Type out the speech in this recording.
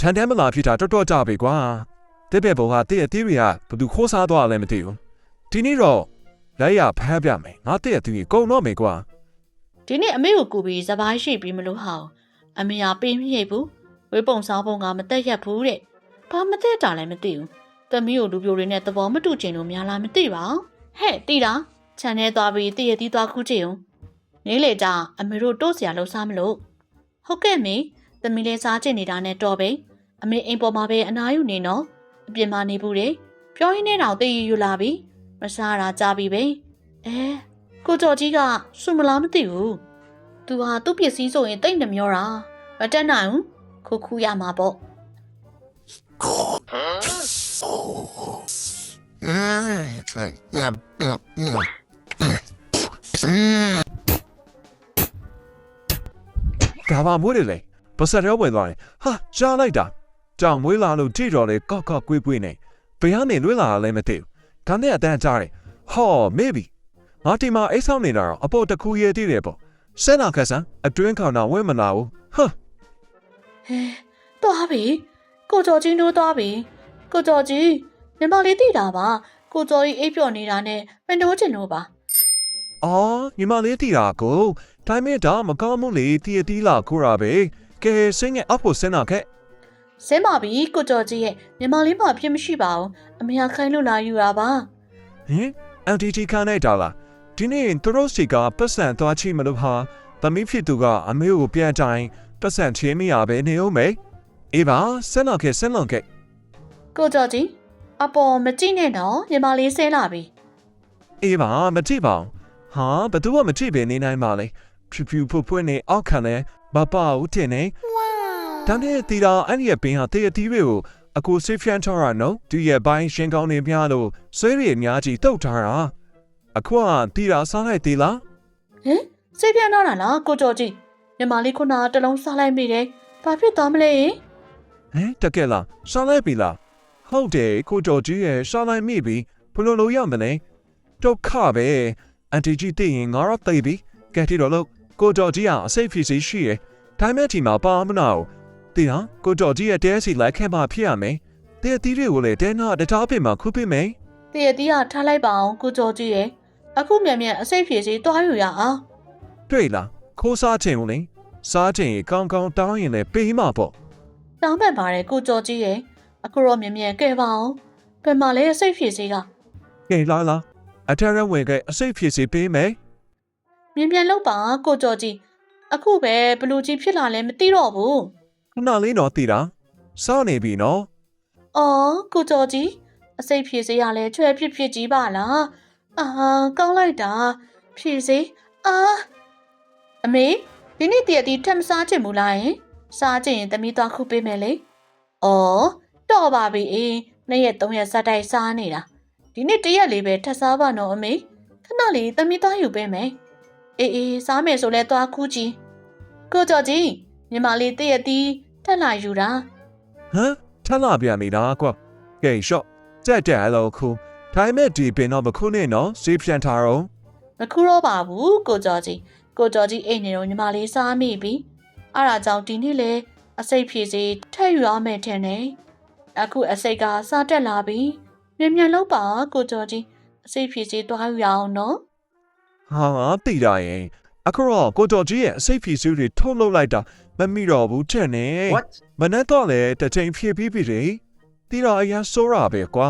န်တယ်မလားဖြစ်တာတော်ကြပြီကွာတဲ့ဘက်ဘောကတဲ့တီးရီကဘသူခိုးစားသွားလဲမသိဘူးဒီနေ့တော့လိုက်ရဖမ်းပြမယ်ငါတဲ့သူကြီးကုန်တော့မယ်ကွာဒီနေ့အမေကိုကူပြီးစပိုင်းရှိပြီးမလို့ဟောင်းအမေကပေးမရိပ်ဘူးဝေးပုံစားပုံကမတက်ရက်ဘူးတဲ့ဘာမတက်တာလည်းမသိဘူးသမီးကိုလူပြိုတွေနဲ့သဘောမတူချင်လို့များလားမသိပါဟဲ့တီးတာခြံထဲသွားပြီးတည့်ရတီးသွားခူးကြည့်အောင်နေလေကြအမေတို့တိုးစရာလှစားမလို့ဟုတ်ကဲ့မေသမီးလေးစားချင်နေတာနဲ့တော်ပဲအမေအိမ်ပေါ်မှာပဲအနားယူနေနော်အပြင်မှာနေဘူးလေပြောရင်းနဲ့တော့တည်ယူလာပြီမစားတာကြားပြီပဲကိုကျော်ကြီးကစုမလားမသိဘူးသူဟာသူ့ပစ္စည်းဆိုရင်တိတ်နှမျောတာမတက်နိုင်ဘူးခူရမှာပေါ့ဒါပါမွေးတယ်လေပါစရောဝင်သွားတယ်ဟာကြားလိုက်တာကြောင်မွေးလာလို့ကြည့်တော့လေကော့ကွေးနေဘယ်ကနေလွေးလာလဲမသိဘူးဒါနဲ့အတန်းကြားတယ်ဟော maybe ငါတီမှာအိတ်ဆောင်နေတာတော့အပေါ်တစ်ခုရေးသေးတယ်ပေါ့စက်နာခက်ဆန်အတွင်းခေါင်တာဝဲမလာဘူးဟမ်သွားပြီကိုကျော်ကြီးတို့သွားပြီကိုကျော်ကြီးညီမလေးသိတာပါကိုကျော်ကြီးအိပ်ပျော်နေတာနဲ့မနှိုးချင်လို့ပါအော်ညီမလေးတီတာကိုတိုင်းမဲ့ဒါမကောင်းမှုလေတီလာခိုးတာပဲကဲစင်းရဲ့အဖို့စင်းနာခက်စင်းပါပြီကိုကျော်ကြီးရဲ့ညီမလေးမှဖြစ်မရှိပါဘူးအမေခိုင်းလို့လာယူတာပါဟင်အန်တီတီခန်းလိုက်တာလားဒီနေ့သူတို့စီကပတ်စံသွားချိမလို့ဟာသမီးဖြစ်သူကအမေကိုပြန်တိုင်းပတ်စံချင်းမရပဲနေဦးမေအေးပါစင်းနာခက်ကိုကျော်ကြီးအပေါ်မကြည့်နဲ့တော့ညီမလေးဆင်းလာပြီအေးပါမကြည့်ပါဟာဘသူကမကြည့်ပဲနေနိုင်ပါလေဖြူဖွနေအောက်ခံလဲမပါဦးတင်နေဒါနဲ့တီတာအဲ့ဒီပင်ဟာတေးအတီးတွေကိုအကိုဆေးဖြန်းထားတာနော်သူရဲ့ဘိုင်းရှင်ကောင်းနေပြလို့ဆွဲရည်အများကြီးတုတ်ထားတာအခုကတီတာစားလိုက်သေးလားဟင်ဆေးဖြန်းထားတာလားကိုကျော်ကြီးညီမလေးခုနတလုံးစားလိုက်မိတယ်ဘာဖြစ်သွားမလဲဟင်တကယ်လားစားလိုက်ပြီလားဟုတ်တယ်ကိုကျော်ကြီးရဲ့စားလိုက်မိပြီဘလို့လို့ရမလဲဒုက္ခပဲအန်တီကြီးသိရင်ငါတော့သိပြီကဲတီတော့လို့ကိုကျော်ကြီးကအစိတ်ဖြစ်စီရှိရဲ့ဒါမဲ့ဒီမှာပါမနာဘူးတီဟာကိုကျော်ကြီးရဲ့တဲစီလိုက်ခဲ့မှဖြစ်ရမယ်တဲအသီးတွေကိုလည်းတဲနာတခြားပြင်မှာခုပေးမယ်တဲအသီးကထားလိုက်ပါအောင်ကိုကျော်ကြီးရဲ့အခုမြန်အစိတ်ဖြစ်စီတွားယူရအောင်တွေ့လားခိုးစားချင်ဦးလေစားချင်ကောင်းတောင်းရင်လည်းပေးမှာပေါ့တောင်းပန်ပါတယ်ကိုကျော်ကြီးရဲ့အခုတော့မြန်ကဲပါအောင်ဘယ်မှာလဲအစိတ်ဖြစ်စီကကဲလာအထက်ရဝင်ကအစိတ်ဖြစ်စီပေးမယ်မြန်လောက်ပါကိုကျော်ကြီးအခုပဲဘလူကြီးဖြစ်လာလဲမသိတော့ဘူးခဏလေးတော့သိတာစောင့်နေပြီနော်အော်ကိုကျော်ကြီးအစိတ်ဖြည့်စေရလဲချွဲဖြစ်ကြီးပါလားအာကောင်းလိုက်တာဖြည့်စေအမေဒီနေ့တည့်တီထပ်မစားချင်ဘူးလားယင်စားချင်ရင်သမီးသွားခုပေးမယ်လေအော်တော့ပါပြီ2 ရက် 3 ရက်စက်တိုက်စားနေတာဒီနေ့1ရက်လေးပဲထပ်စားပါတော့အမေခဏလေးသမီးသွားယူပေးမယ်အေးစားမယ်ဆိုလဲသွားခူးကြည့်ကိုကျော်ကြီးညီမလေးတည့်ရတီထက်လာယူတာဟမ်ထက်လာပြန်နေတာကွာကဲရှော့ကြက်လို့ခုထိုင်မဲ့ဒီပင်တော့မခုနဲ့နော်စေးပြန်ထားတော့မခုတော့ပါဘူးကိုကျော်ကြီးအိမ်နေတော့ညီမလေးစားမိပြီအဲ့ဒါကြောင့်ဒီနေ့လေအစိတ်ဖြည့်စီထက်ယူရမယ်ထင်တယ်အခုအစိတ်ကစားတက်လာပြီမြန်လောက်ပါကိုကျော်ကြီးအစိတ်ဖြည့်စီတွားယူရအောင်နော်ဟာတိတာရင်အခုတော့ကိုကျော်ကြီးရဲ့အစိတ်ဖြည့်စုတွေထုတ်လုပ်လိုက်တာမမိတော့ဘူးတဲ့နေမနဲ့တော့လေတချိန်ဖြည့်ပြီးပြီတီတာအရင်စိုးရပဲကွာ